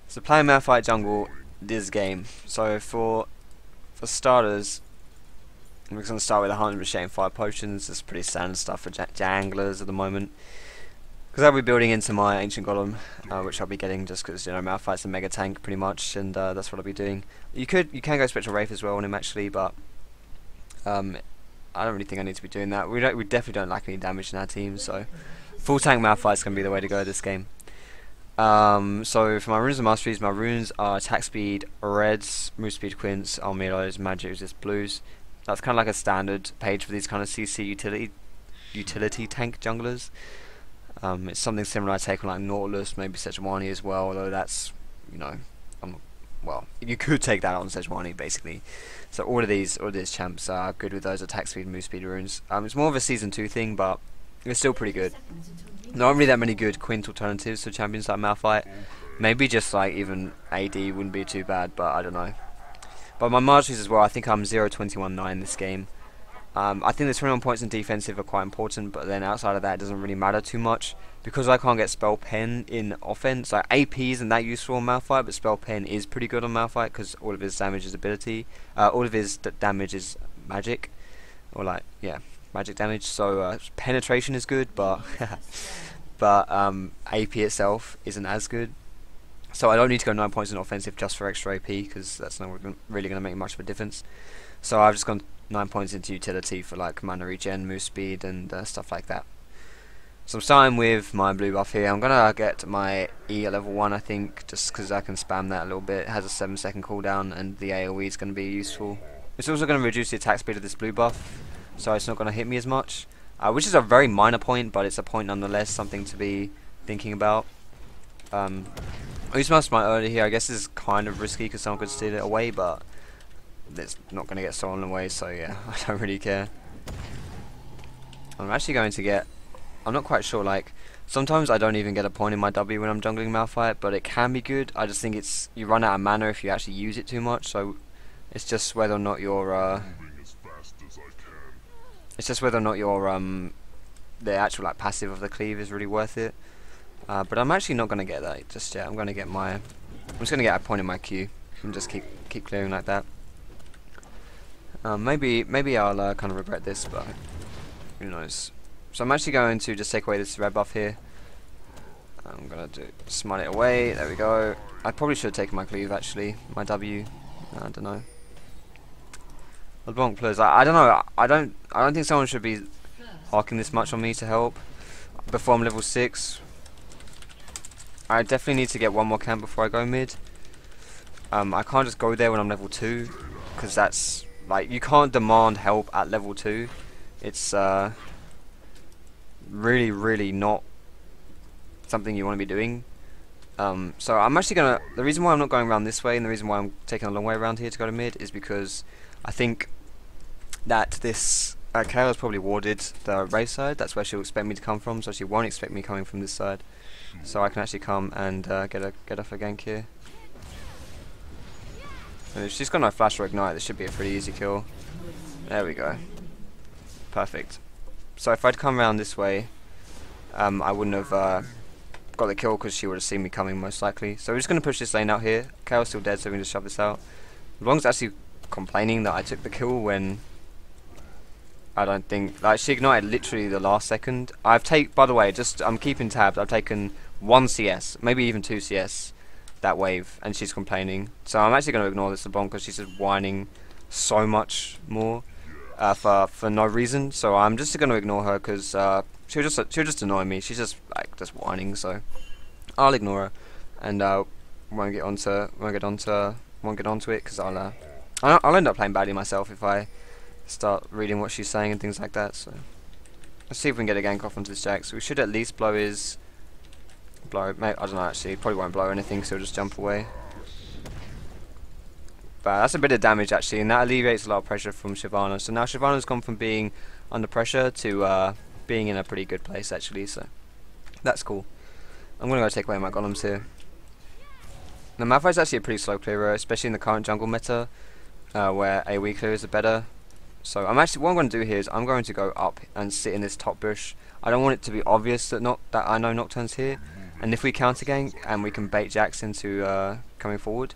So playing Malphite jungle this game. So for starters, we're going to start with 100 machine 5 potions. That's pretty standard stuff for janglers at the moment. Because I'll be building into my ancient golem, which I'll be getting just because Malphite's a mega tank pretty much, and that's what I'll be doing. You can go spectral wraith as well on him actually, but I don't really think I need to be doing that. We definitely don't lack any damage in our team, so full tank Malphite's going to be the way to go this game. So for my runes and masteries, my runes are attack speed reds, move speed quints, armor magic resist blues. That's kind of like a standard page for these kind of CC utility tank junglers. It's something similar I take on like Nautilus, maybe Sejuani as well, although that's, well, you could take that on Sejuani basically. So all of these champs are good with those attack speed and move speed runes. It's more of a season 2 thing, but it's still pretty good. Not really that many good Quint alternatives for champions like Malphite. Maybe just like even AD wouldn't be too bad, but I don't know. But my masteries as well, I think I'm 0-21-9 this game. I think the 21 points in defensive are quite important, but then outside of that it doesn't really matter too much. Because I can't get spell pen in offense, like AP isn't that useful on Malphite, but spell pen is pretty good on Malphite because all of his damage is ability. All of his damage is magic. Or like, yeah, magic damage. So penetration is good, but but AP itself isn't as good. So I don't need to go 9 points in offensive just for extra AP because that's not really going to make much of a difference. So I've just gone 9 points into utility for like mana regen, move speed and stuff like that. So I'm starting with my blue buff here. I'm going to get my E at level 1 I think, just because I can spam that a little bit. It has a 7-second cooldown and the AoE is going to be useful. It's also going to reduce the attack speed of this blue buff, so it's not going to hit me as much. Which is a very minor point, but it's a point nonetheless, something to be thinking about. I used my smite earlier here. I guess this is kind of risky because someone could steal it away, but it's not going to get stolen away, so yeah, I don't really care. I'm actually going to get, I'm not quite sure, like, sometimes I don't even get a point in my W when I'm jungling Malphite, but it can be good. I just think it's, you run out of mana if you actually use it too much, so it's just whether or not you're, it's just whether or not your, the actual, like, passive of the cleave is really worth it. But I'm actually not going to get that just yet. I'm going to get my, I'm just going to get a point in my Q and just keep clearing like that. Maybe I'll kind of regret this, but who knows. So I'm actually going to just take away this red buff here. I'm going to smite it away. There we go. I probably should have taken my cleave actually. My W. I don't know. LeBlanc plus. I don't know. I don't think someone should be harking this much on me to help before I'm level 6. I definitely need to get one more camp before I go mid. I can't just go there when I'm level 2, because that's like, you can't demand help at level 2. It's really not something you want to be doing. So I'm actually gonna, the reason why I'm not going around this way and the reason why I'm taking a long way around here to go to mid is because I think that this Kayla's probably warded the Wraith side. That's where she'll expect me to come from, so she won't expect me coming from this side. So I can actually come and get off a gank here. And if she's got no flash or ignite, this should be a pretty easy kill. There we go. Perfect. So if I'd come around this way, I wouldn't have got the kill because she would have seen me coming most likely. So we're just going to push this lane out here. Kael's still dead, so we can just shove this out. As long as actually complaining that I took the kill when I don't think, like, she ignited literally the last second. By the way, just I'm keeping tabs. I've taken 1 CS, maybe even 2 CS that wave, and she's complaining. So I'm actually going to ignore this LeBlanc because she's just whining so much more for no reason. So I'm just going to ignore her because she'll just annoy me. She's just whining, so I'll ignore her and won't get onto it because I'll end up playing badly myself if I start reading what she's saying and things like that. So let's see if we can get a gank off onto this Jax. So we should at least blow his I don't know actually, probably won't blow anything, so he'll just jump away. But that's a bit of damage actually, and that alleviates a lot of pressure from Shyvana. So now Shyvana's gone from being under pressure to being in a pretty good place actually, so that's cool. I'm gonna go take away my golems here. Now Malphite's actually a pretty slow clearer, especially in the current jungle meta, where AoE clearers are better. So what I'm going to do here is I'm going to go up and sit in this top bush. I don't want it to be obvious that I know Nocturne's here, And if we counter gank and we can bait Jax into coming forward,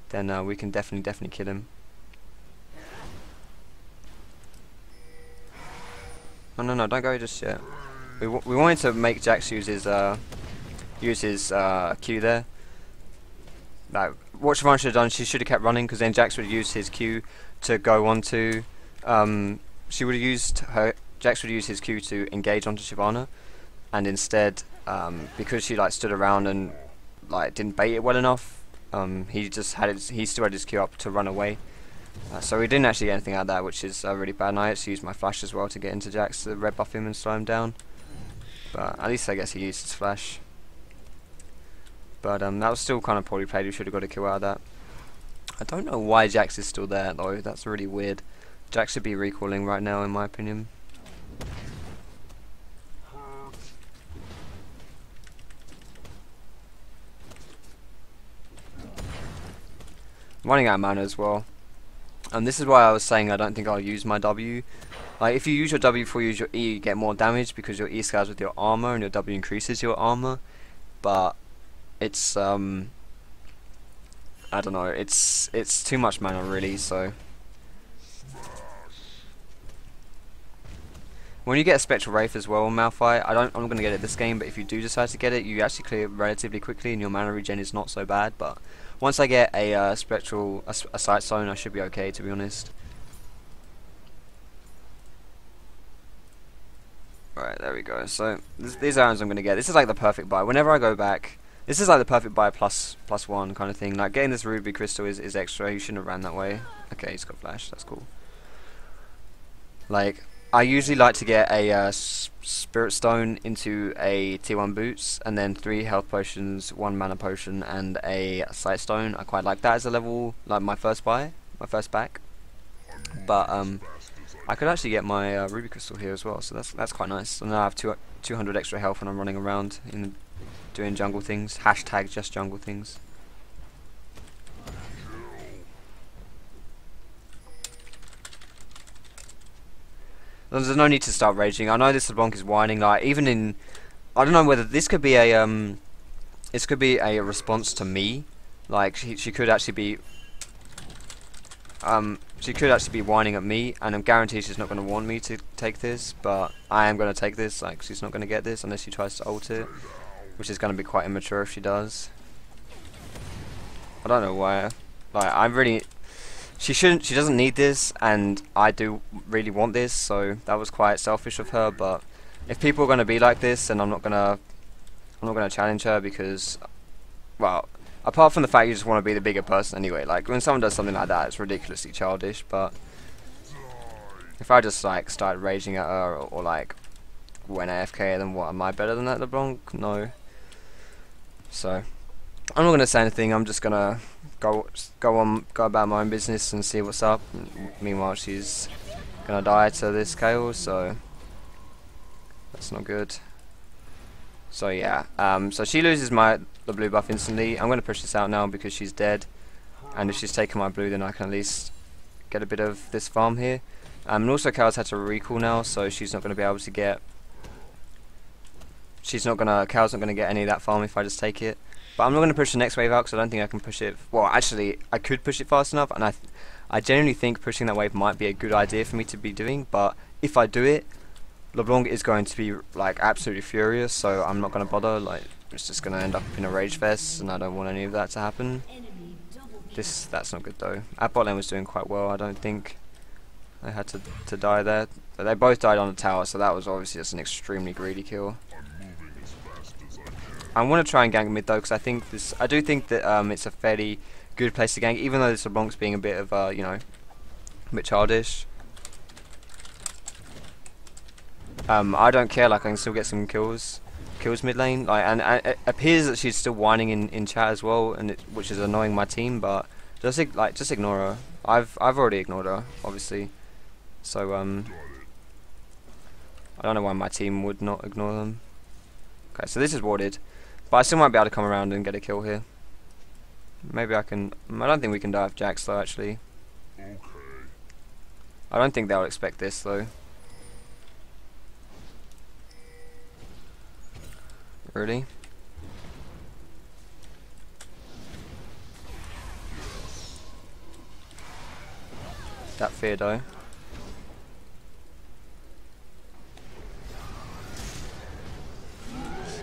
then we can definitely kill him. No, don't go just yet. We wanted to make Jax use his Q there. Like, what Siobhan should have done, she should have kept running, because then Jax would have used his Q to go onto. Jax would have used his Q to engage onto Shyvana, and instead, because she like stood around and like didn't bait it well enough, he still had his Q up to run away. So we didn't actually get anything out of that, which is really bad. And I actually used my flash as well to get into Jax to red buff him and slow him down. But at least I guess he used his flash. But that was still kind of poorly played. We should have got a kill out of that. I don't know why Jax is still there though. That's really weird. Jax should be recalling right now, in my opinion. I'm running out of mana as well. And this is why I was saying I don't think I'll use my W. Like, if you use your W before you use your E, you get more damage because your E scales with your armor and your W increases your armor. But it's I don't know, it's too much mana really. So when you get a Spectral Wraith as well, Malphite, I'm not going to get it this game, but if you do decide to get it, you actually clear it relatively quickly and your mana regen is not so bad. But once I get a sightstone, I should be okay, to be honest. Right, there we go. So these items I'm going to get. This is like the perfect buy. Whenever I go back, this is like the perfect buy plus one kind of thing. Like, getting this ruby crystal is extra. You shouldn't have ran that way. Okay, he's got flash. That's cool. Like, I usually like to get a spirit stone into a tier 1 boots, and then 3 health potions, 1 mana potion, and a sight stone. I quite like that as a level, like my first buy, my first back. But I could actually get my ruby crystal here as well, so that's quite nice. So now I have 200 extra health when I'm running around in doing jungle things. Hashtag just jungle things. There's no need to start raging. I know this LeBlanc is whining. Like, even in, I don't know whether this could be a response to me. Like, she could actually be whining at me, and I'm guaranteed she's not going to want me to take this, but I am going to take this. Like, she's not going to get this unless she tries to ult it, which is going to be quite immature if she does. I don't know why. Like, she doesn't need this, and I do really want this, so that was quite selfish of her. But if people are going to be like this, then I'm not gonna challenge her, because, well, apart from the fact you just want to be the bigger person anyway. Like, when someone does something like that, it's ridiculously childish. But if I just like start raging at her, or like went AFK, then what, am I better than that LeBlanc? No. So I'm not gonna say anything. I'm just gonna go about my own business and see what's up. Meanwhile, she's gonna die to this chaos, so that's not good. So yeah, so she loses the blue buff instantly. I'm gonna push this out now because she's dead, and if she's taken my blue, then I can at least get a bit of this farm here. And also, Cal's had to recall now, so she's not gonna be able to get. Cal's not gonna get any of that farm if I just take it. But I'm not going to push the next wave out because I don't think I can push it. Well, actually, I could push it fast enough, and I genuinely think pushing that wave might be a good idea for me to be doing. But if I do it, LeBlanc is going to be like absolutely furious, so I'm not going to bother. Like, it's just going to end up in a rage fest, and I don't want any of that to happen. That's not good though. Our bot lane was doing quite well. I don't think they had to die there. But they both died on the tower, so that was obviously just an extremely greedy kill. I want to try and gank mid though, because I do think that it's a fairly good place to gank, even though this LeBlanc's being a bit of you know, a bit childish. I don't care. Like, I can still get some kills mid lane. Like, and it appears that she's still whining in chat as well, and which is annoying my team. But just ignore her. I've already ignored her, obviously. So I don't know why my team would not ignore them. Okay, so this is warded. But I still might be able to come around and get a kill here. Maybe I can. I don't think we can die with Jax though, actually. Okay. I don't think they'll expect this though. Really? that fear though.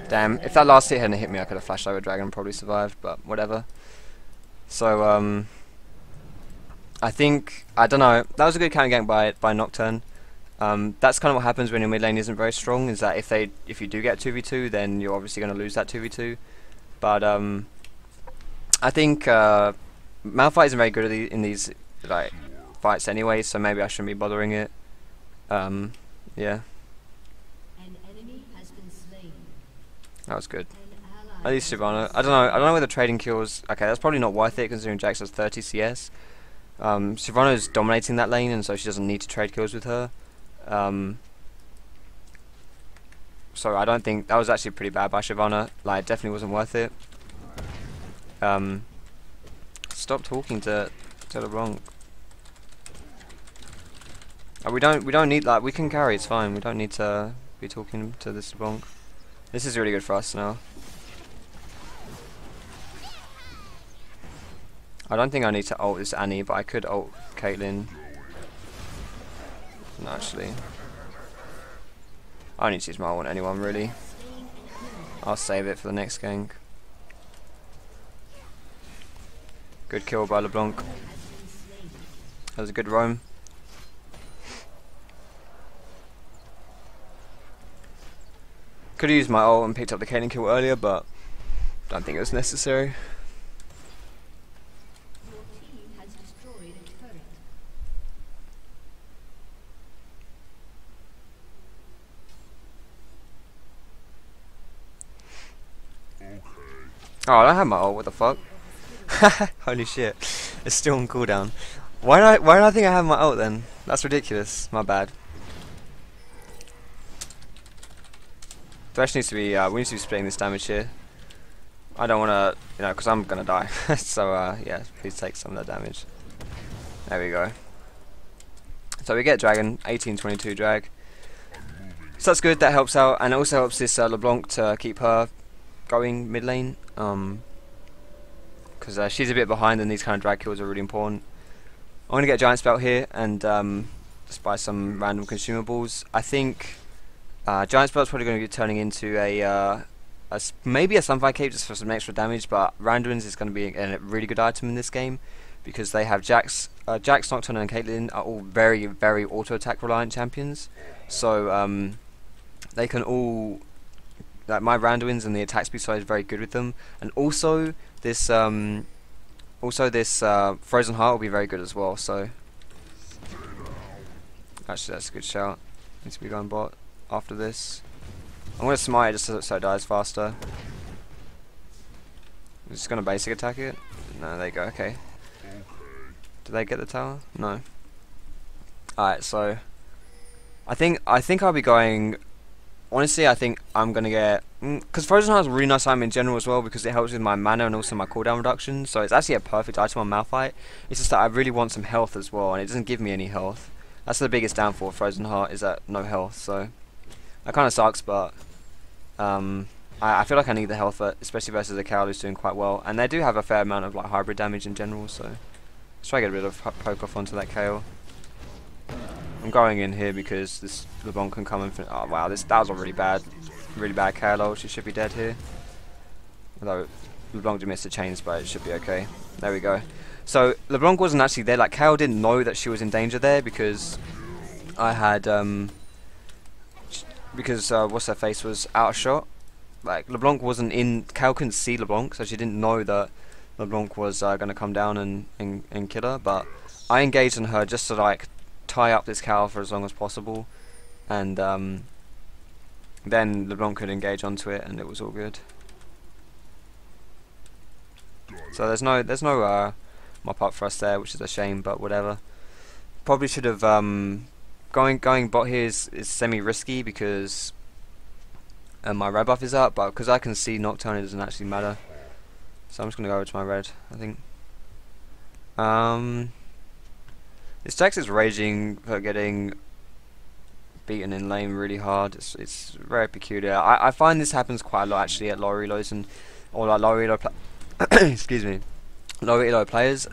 Damn, if that last hit hadn't hit me, I could have flashed over dragon and probably survived, but whatever. So, I think, I don't know, that was a good counter gank by Nocturne. That's kind of what happens when your mid lane isn't very strong, is that if you do get 2v2, then you're obviously going to lose that 2v2. But, I think, Malphite isn't very good in these, like, fights anyway, so maybe I shouldn't be bothering it. Yeah. That was good. At least Shyvana. I don't know whether trading kills. Okay, that's probably not worth it considering Jax has 30 CS. Shyvana's dominating that lane, and so she doesn't need to trade kills with her. So I don't think that was actually pretty bad by Shyvana. Like, it definitely wasn't worth it. Stop talking to LeBlanc. We don't need, like, we can carry. It's fine. We don't need to be talking to this LeBlanc. This is really good for us now. I don't think I need to ult this Annie, but I could ult Caitlyn. No, actually. I don't need to use my ult on anyone, really. I'll save it for the next gank. Good kill by LeBlanc. That was a good roam. Could have used my ult and picked up the Caitlyn kill earlier, but don't think it was necessary. Oh, I don't have my ult, what the fuck? Holy shit. It's still on cooldown. Why did I think I have my ult then? That's ridiculous. My bad. Thresh needs to be, we need to be splitting this damage here. I don't want to, you know, because I'm going to die. So, yeah, please take some of that damage. There we go. So we get dragon, 1822 drag. So that's good, that helps out. And it also helps this LeBlanc to keep her going mid lane. Because she's a bit behind and these kind of drag kills are really important. I'm going to get a giant spell here and just buy some random consumables. I think giant spell is probably going to be turning into maybe a Sunfire Cape just for some extra damage, but Randuin's is going to be a really good item in this game because they have Jax, Nocturne and Caitlyn are all very, very auto-attack reliant champions. So they can all, like, my Randuin's and the attack speed side is very good with them, and also this Frozen Heart will be very good as well. So actually, that's a good shout. Need to be going bot after this. I'm going to smite it just so it dies faster. I'm just going to basic attack it. No, there you go. Okay. Did they get the tower? No. Alright, so I think I'll be going. Honestly, I think I'm gonna get, because Frozen Heart is a really nice item in general as well because it helps with my mana and also my cooldown reduction. So it's actually a perfect item on Malphite. It's just that I really want some health as well, and it doesn't give me any health. That's the biggest downfall of Frozen Heart, is that no health. So that kind of sucks, but I feel like I need the health, especially versus a Cal who's doing quite well, and they do have a fair amount of like hybrid damage in general. So let's try to get rid of poke off onto that Kale. I'm going in here because this LeBlanc can come and oh wow, that was a really bad KO. She should be dead here. Although LeBlanc did miss the chains, but it should be okay. There we go. So LeBlanc wasn't actually there. Like, KO didn't know that she was in danger there because I had what's her face was out of shot. Like, LeBlanc wasn't in. KO couldn't see LeBlanc, so she didn't know that LeBlanc was going to come down and kill her. But I engaged on her just to like tie up this cow for as long as possible, and then LeBlanc could engage onto it, and it was all good. So there's no mop up for us there, which is a shame, but whatever. Probably should have going bot here is semi risky because my red buff is up, but because I can see Nocturne, it doesn't actually matter. So I'm just gonna go over to my red, I think. This Jax is raging for getting beaten in lane really hard. It's very peculiar. I find this happens quite a lot actually at lower reloads and or like lower reload excuse me, lower elo players.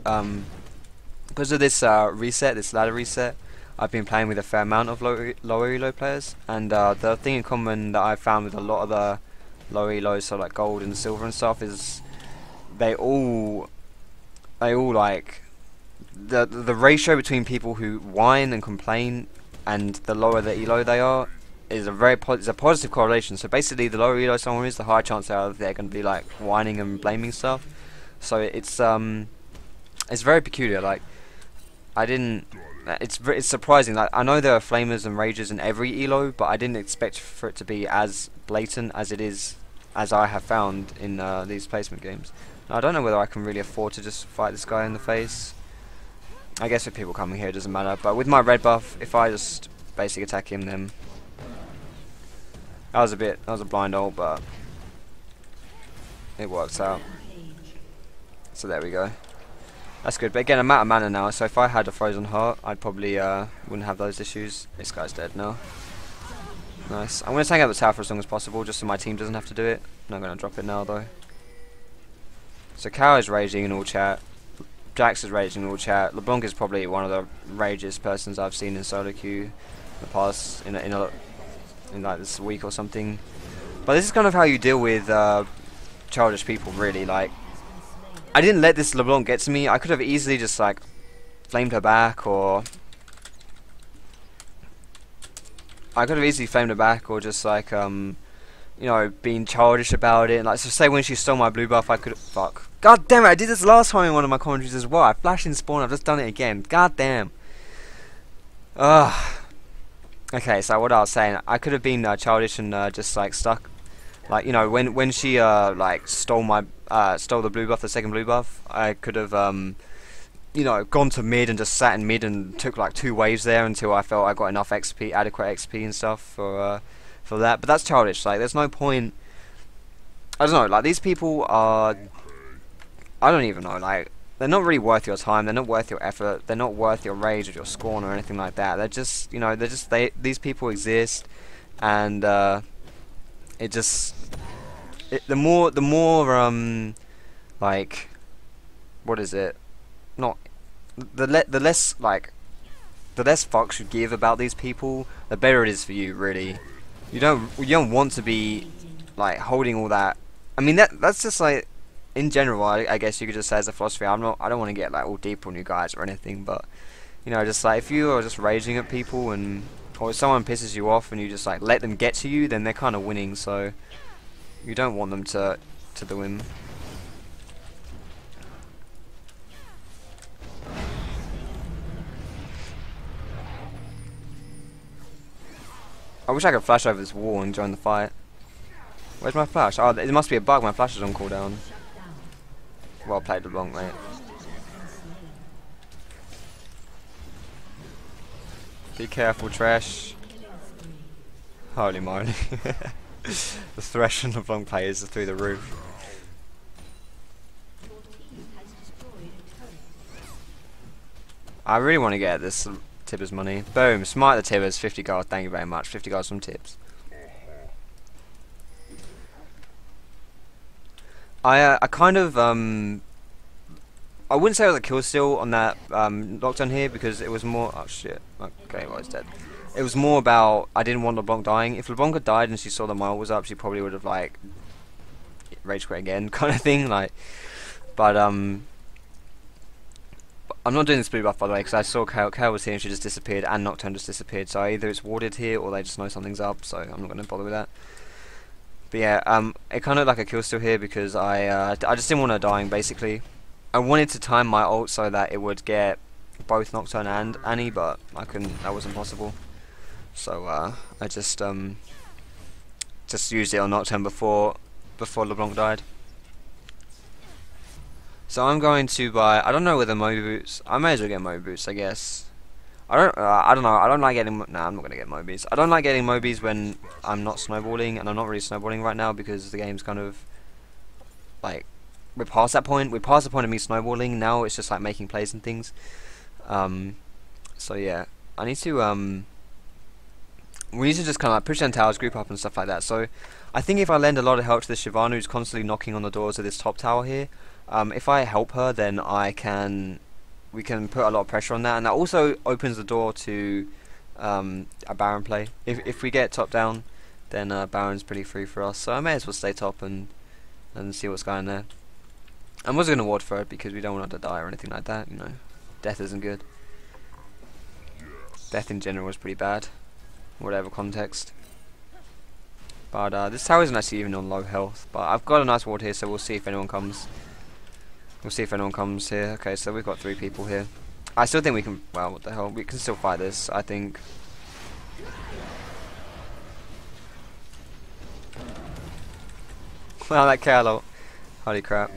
because of this reset, this ladder reset, I've been playing with a fair amount of lower elo players, and the thing in common that I've found with a lot of the lower elos, so like gold and silver and stuff, is they all like the ratio between people who whine and complain and the lower the elo they are is a positive correlation. So basically, the lower elo someone is, the higher chance they're going to be like whining and blaming stuff. So it's very peculiar. Like it's surprising. Like I know there are flamers and ragers in every elo, but I didn't expect for it to be as blatant as it is, as I have found in these placement games. Now, I don't know whether I can really afford to just fight this guy in the face. I guess with people coming here it doesn't matter, but with my red buff, if I just basically attack him, then that was a blind ult, but it works out. So there we go. That's good. But again, I'm out of mana now, so if I had a frozen heart, I'd probably wouldn't have those issues. This guy's dead now. Nice. I'm going to tank out the tower for as long as possible, just so my team doesn't have to do it. I'm not going to drop it now, though. So Cow is raging in all chat. Jax is raging in all chat. LeBlanc is probably one of the ragiest persons I've seen in solo queue in the past, in like this week or something. But this is kind of how you deal with childish people, really. Like, I didn't let this LeBlanc get to me. I could have easily just like flamed her back, or just like you know, being childish about it. Like, so say when she stole my blue buff, I could fuck. God damn it! I did this last time in one of my commentaries as well. I flashed in spawn. I've just done it again. God damn. Ugh. Okay, so what I was saying, I could have been childish and just like stuck. Like, you know, when she like stole the blue buff, the second blue buff, I could have you know, gone to mid and just sat in mid and took like 2 waves there until I felt I got enough XP, adequate XP and stuff for that. But that's childish. Like, there's no point. I don't know. Like, these people are, I don't even know. Like, they're not really worth your time. They're not worth your effort. They're not worth your rage or your scorn or anything like that. They're just, you know, these people exist, and the more like, what is it? Not the less fucks you give about these people, the better it is for you, really. You don't want to be like holding all that. I mean, that's just like, in general, I guess you could just say as a philosophy. I don't want to get like all deep on you guys or anything, but you know, just like if you are just raging at people, or if someone pisses you off and you just like let them get to you, then they're kind of winning. So you don't want them to the win. I wish I could flash over this wall and join the fight. Where's my flash? Oh, it must be a bug. My flash is on cooldown. Well played, LeBlanc, mate. Be careful, Trash. Holy moly. The thresh and LeBlanc players are through the roof. I really want to get this Tibbers money. Boom, smite the Tibbers, 50 gold, thank you very much. 50 gold from Tibbs. I kind of I wouldn't say it was a kill steal on that lockdown here, because it was more, oh shit, okay, well, it's dead. It was more about, I didn't want LeBlanc dying. If LeBlanc had died and she saw the mile was up, she probably would have like rage quit again, kind of thing. Like, but I'm not doing this blue buff, by the way, because I saw Kale was here and she just disappeared, and Nocturne just disappeared. So either it's warded here or they just know something's up. So I'm not going to bother with that. But yeah, it kind of like a kill steal here, because I just didn't want her dying. Basically, I wanted to time my ult so that it would get both Nocturne and Annie, but I couldn't. That wasn't possible. So I just used it on Nocturne before LeBlanc died. So I'm going to buy, I don't know whether Moby Boots, I may as well get Moby Boots, I guess. I don't know, I don't like getting, nah, I'm not going to get Mobies. I don't like getting Mobies when I'm not snowballing, and I'm not really snowballing right now, because the game's kind of, like, we're past that point. We're past the point of me snowballing. Now it's just like making plays and things. So yeah, I need to, we need to just kind of like push down towers, group up and stuff like that. So I think if I lend a lot of help to this Shyvana who's constantly knocking on the doors of this top tower here, if I help her, then I can we can put a lot of pressure on that, and that also opens the door to a Baron play. If we get top down, then Baron's pretty free for us. So I may as well stay top and see what's going there. I wasn't going to ward for it because we don't want her to die or anything like that. You know, death isn't good. Death in general is pretty bad, whatever context. But this tower isn't actually even on low health. But I've got a nice ward here, so we'll see if anyone comes. We'll see if anyone comes here. Okay, so we've got 3 people here. I still think we can. Well, what the hell? We can still fight this, I think. Wow, that Carlo. Holy crap.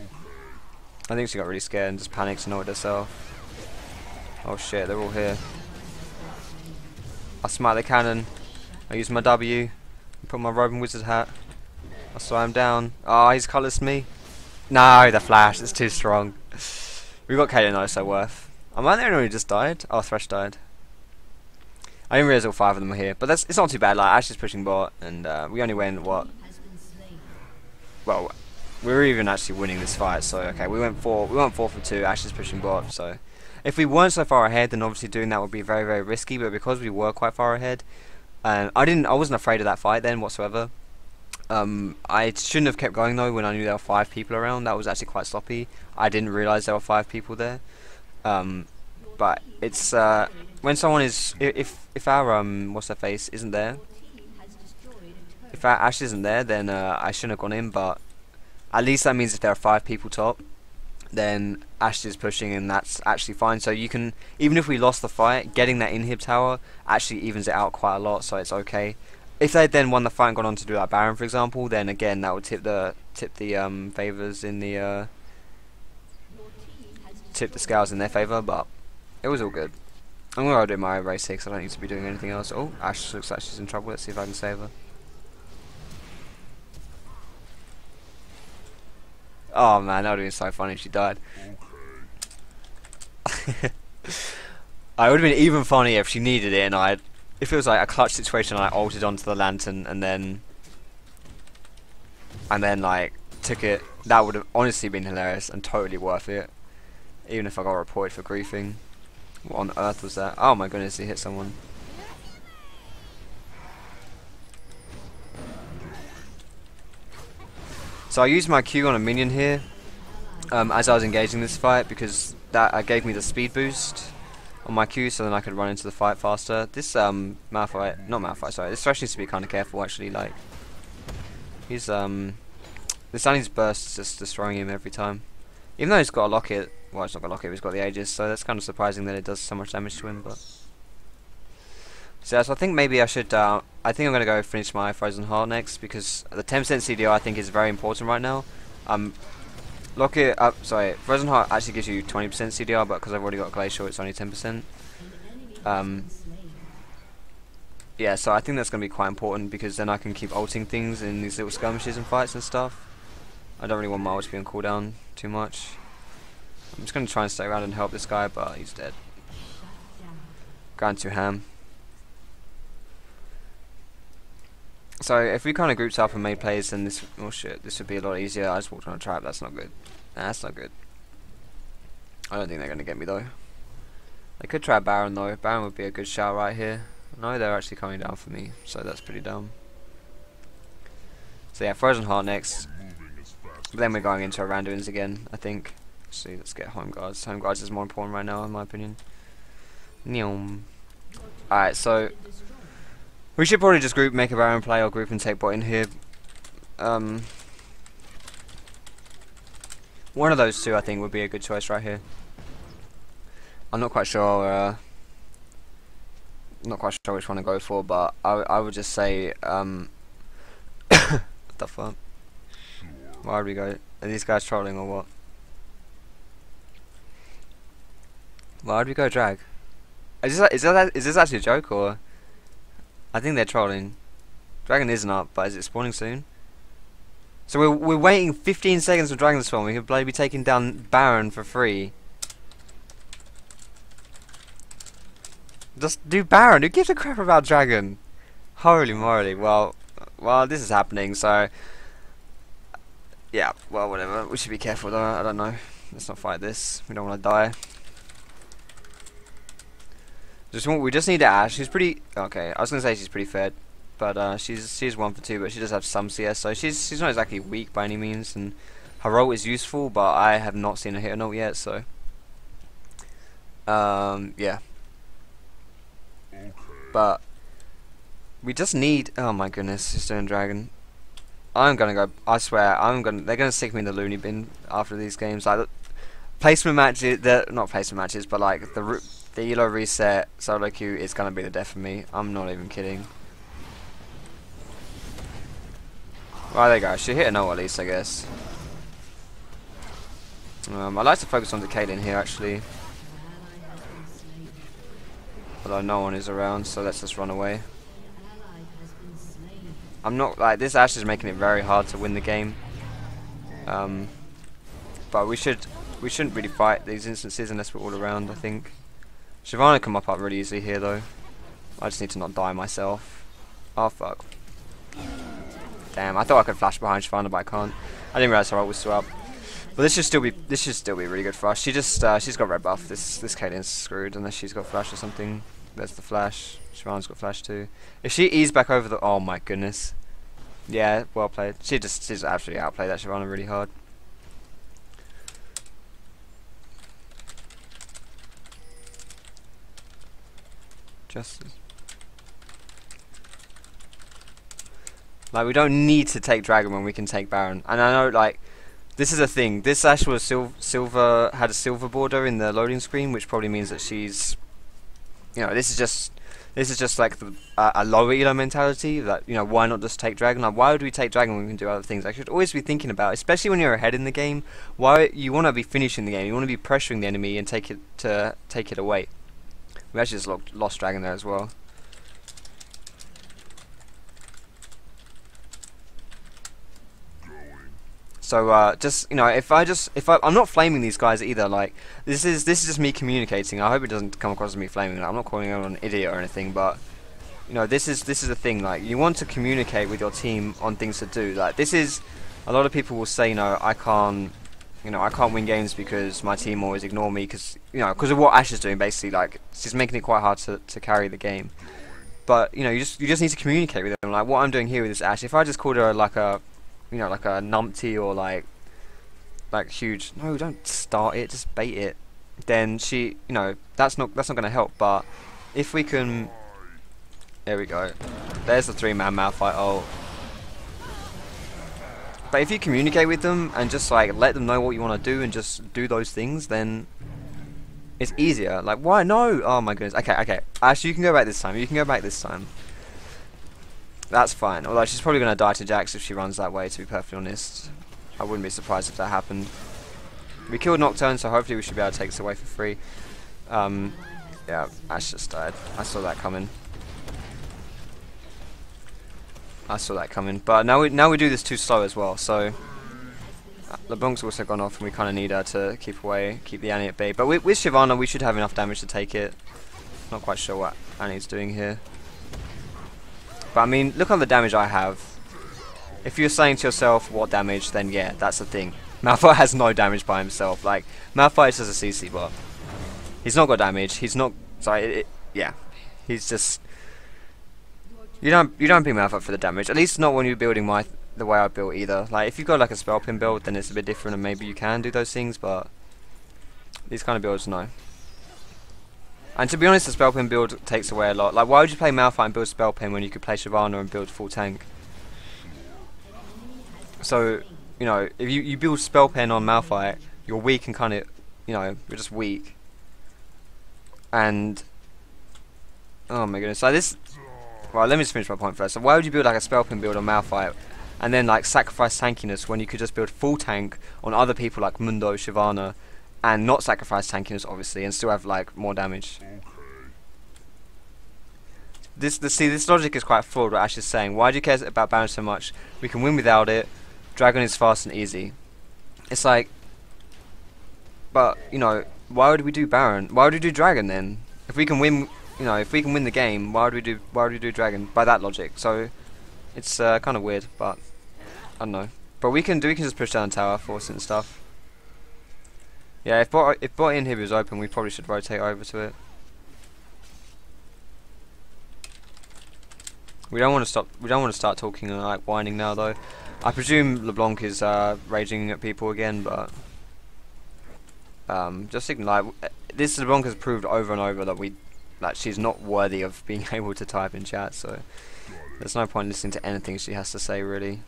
I think she got really scared and just panicked and annoyed herself. Oh shit, they're all here. I smite the cannon. I use my W. Put my roving wizard hat. I slow him down. Oh, he's colours me. No, the flash. It's too strong. We got Caitlyn though, so worth. Am I the only one who just died? Oh, Thresh died. I didn't realise all 5 of them were here, but it's not too bad. Like Ash is pushing bot, and we only went what? Well, we were even actually winning this fight. So okay, we went 4 for 2. Ash is pushing bot. So if we weren't so far ahead, then obviously doing that would be very, very risky. But because we were quite far ahead, and I wasn't afraid of that fight then whatsoever. I shouldn't have kept going though when I knew there were 5 people around. That was actually quite sloppy. I didn't realise there were 5 people there. But it's when someone is if our what's their face isn't there, if our Ash isn't there, then I shouldn't have gone in. But at least that means if there are 5 people top, then Ash is pushing, and that's actually fine. So you can, even if we lost the fight, getting that inhib tower actually evens it out quite a lot. So it's okay. If they then won the fight and gone on to do that Baron, for example, then again that would tip the favors in the tip the scales in their favor. But it was all good. I'm gonna go do my race 6. I don't need to be doing anything else. Oh, Ash looks like she's in trouble. Let's see if I can save her. Oh man, that would have been so funny if she died. It would have been even funnier if she needed it and if it was like a clutch situation, I ulted onto the lantern and then like took it. That would have honestly been hilarious and totally worth it. Even if I got reported for griefing. What on earth was that? Oh my goodness, he hit someone. So I used my Q on a minion here as I was engaging this fight because that gave me the speed boost on my Q, so then I could run into the fight faster. This Malphite, not Malphite, sorry, this Thresh needs to be kind of careful actually. Like he's this Sunny's burst is just destroying him every time. Even though he's got a locket, well, it's not got a locket, he's got the Aegis, so that's kind of surprising that it does so much damage to him. But so I think maybe I should. I think I'm gonna go finish my Frozen Heart next because the 10% CDR I think is very important right now. Locket up. Sorry, Frozen Heart actually gives you 20% CDR, but because I've already got Glacial, it's only 10%. Yeah, so I think that's gonna be quite important because then I can keep ulting things in these little skirmishes and fights and stuff. I don't really want my ult to be on cooldown too much. I'm just gonna try and stay around and help this guy, but he's dead. Going to ham. So if we kind of grouped up and made plays, then this, oh shit, this would be a lot easier. I just walked on a trap. That's not good. Nah, that's not good. I don't think they're gonna get me though. They could try Baron though. Baron would be a good shout right here. No, they're actually coming down for me, so that's pretty dumb. So yeah, Frozen Heart next. But then we're going into our Randuins again, I think. Let's see, let's get Home Guards. Home Guards is more important right now, in my opinion. Alright, so we should probably just group, make a Baron play, or group and take bot in here. One of those two, I think, would be a good choice right here. I'm not quite sure. Not quite sure which one to go for, but I would just say. What the fuck? Why would we go? Are these guys trolling or what? Why would we go drag? Is this actually a joke or? I think they're trolling. Dragon isn't up, but is it spawning soon? So we're waiting 15 seconds for Dragon to spawn. We could bloody be taking down Baron for free. Just do Baron. Who gives a crap about Dragon? Holy moly. Well, this is happening. So yeah. Well, whatever. We should be careful though. I don't know. Let's not fight this. We don't want to die. We just need to Ash. She's pretty okay. I was gonna say she's pretty fair, but she's 1 for 2. But she does have some CS, so she's not exactly weak by any means. And her ult is useful, but I have not seen her hit an ult yet. So yeah. But we just need. Oh my goodness, she's doing dragon. I'm gonna go. I swear, they're gonna stick me in the loony bin after these games. Like placement matches, not placement matches, but like the elo reset solo queue is gonna be the death of me. I'm not even kidding. Right, there you go. She hit a no at least, I guess. I like to focus on the Caitlyn here actually. Although no one is around, so let's just run away. I'm not like this. Ashe is making it very hard to win the game. But we shouldn't really fight these instances unless we're all around. I think Shyvana can mop up really easily here though. I just need to not die myself. Oh fuck! Damn, I thought I could flash behind Shyvana, but I can't. I didn't realize her ult was still up. But this should still be really good for us. She's got red buff. This Caitlyn's screwed unless she's got flash or something. There's the flash. Shyvana's got flash too. If she eased back over the, oh my goodness. Yeah, well played. She's absolutely outplayed that Shyvana really hard. Justice. Like we don't need to take dragon when we can take baron. And I know like this is a thing. This Ashe was silver had a silver border in the loading screen, which probably means that she's, you know, this is just like a lower elo mentality. That, you know, why not just take dragon? Like, why would we take dragon when we can do other things? I should always be thinking about, especially when you're ahead in the game. Why you want to be finishing the game? You want to be pressuring the enemy and take it away. We actually just lost dragon there as well. So just, you know, I'm not flaming these guys either. Like this is just me communicating. I hope it doesn't come across as me flaming. I'm not calling anyone an idiot or anything, but you know, this is the thing. Like you want to communicate with your team on things to do. Like this is, a lot of people will say, no, I can't win games because my team always ignore me because of what Ashe is doing. Basically, like she's making it quite hard to carry the game. But you know, you just need to communicate with them. Like what I'm doing here with this Ashe. If I just called her like a numpty or like huge, no, don't start it, just bait it, then she, you know, that's not going to help. But if we can, there we go, there's the 3-man Malphite ult. But if you communicate with them and just like let them know what you want to do and just do those things, then it's easier. Like why no? Oh my goodness. Okay, Ashe, you can go back this time. That's fine. Although she's probably going to die to Jax if she runs that way, to be perfectly honest. I wouldn't be surprised if that happened. We killed Nocturne, so hopefully we should be able to take this away for free. Yeah, Ashe just died. I saw that coming. But now we do this too slow as well, so LeBlanc's also gone off and we kind of need her to keep the Annie at bay. But with Shyvana we should have enough damage to take it. Not quite sure what Annie's doing here. But I mean, look at the damage I have. If you're saying to yourself, what damage, then yeah, that's the thing. Malphite has no damage by himself. Like, Malphite is just a CC bot. He's not got damage. He's not... Sorry, yeah. He's just... You don't beat Malphite for the damage. At least not when you're building the way I built either. Like, if you've got like a spell pin build, then it's a bit different and maybe you can do those things, but... These kind of builds, no. And to be honest, the spell pin build takes away a lot. Like, why would you play Malphite and build spell pin when you could play Shyvana and build full tank? So, you know, if you build spell pin on Malphite, you're weak and kind of, you know, you're just weak. And oh my goodness, so this. Well, let me just finish my point first. So, why would you build like a spell pin build on Malphite and then like sacrifice tankiness when you could just build full tank on other people like Mundo, Shyvana? And not sacrifice tankiness, obviously, and still have like more damage. This logic is quite flawed. What Ashe is saying. Why do you care about Baron so much? We can win without it. Dragon is fast and easy. It's like, but you know, why would we do Baron? Why would we do Dragon then? If we can win, you know, if we can win the game, why would we do Dragon? By that logic, so it's kind of weird, but I don't know. But we can just push down tower, force it and stuff. Yeah, if bot inhibitor is open, we probably should rotate over to it. We don't want to stop. We don't want to start talking and like whining now, though. I presume LeBlanc is raging at people again, but just like this, LeBlanc has proved over and over that she's not worthy of being able to type in chat. So there's no point listening to anything she has to say, really.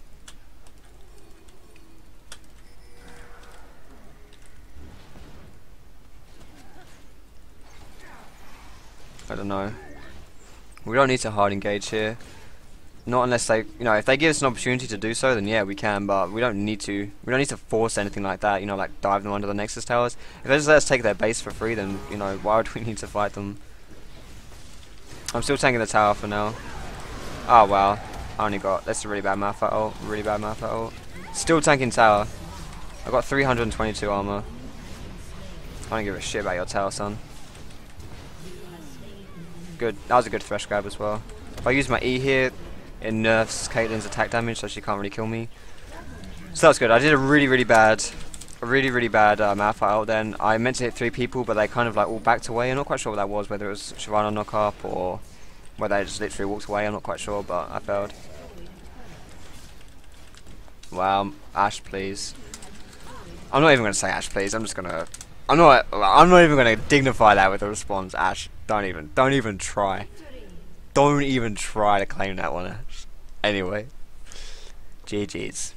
I don't know. We don't need to hard engage here. Not unless they, if they give us an opportunity to do so, then yeah, we can. But we don't need to. We don't need to force anything like that. Like dive them under the Nexus towers. If they just let us take their base for free, then why would we need to fight them? I'm still tanking the tower for now. Oh wow, I only got. That's a really bad Malphite ult. Really bad Malphite ult. Still tanking tower. I got 322 armor. I don't give a shit about your tower, son. Good. That was a good thresh grab as well. If I use my E here, it nerfs Caitlyn's attack damage, so she can't really kill me. So that's good. I did a really bad Malphite ult then. I meant to hit 3 people, but they kind of like all backed away. I'm not quite sure what that was, whether it was Shyvana knock up or whether they just literally walked away. I'm not quite sure, but I failed. Wow, Ashe, please. I'm not even gonna say Ashe, please. I'm not even gonna dignify that with a response. Ashe, don't even try. Don't even try to claim that one, Ashe. Anyway, GG's.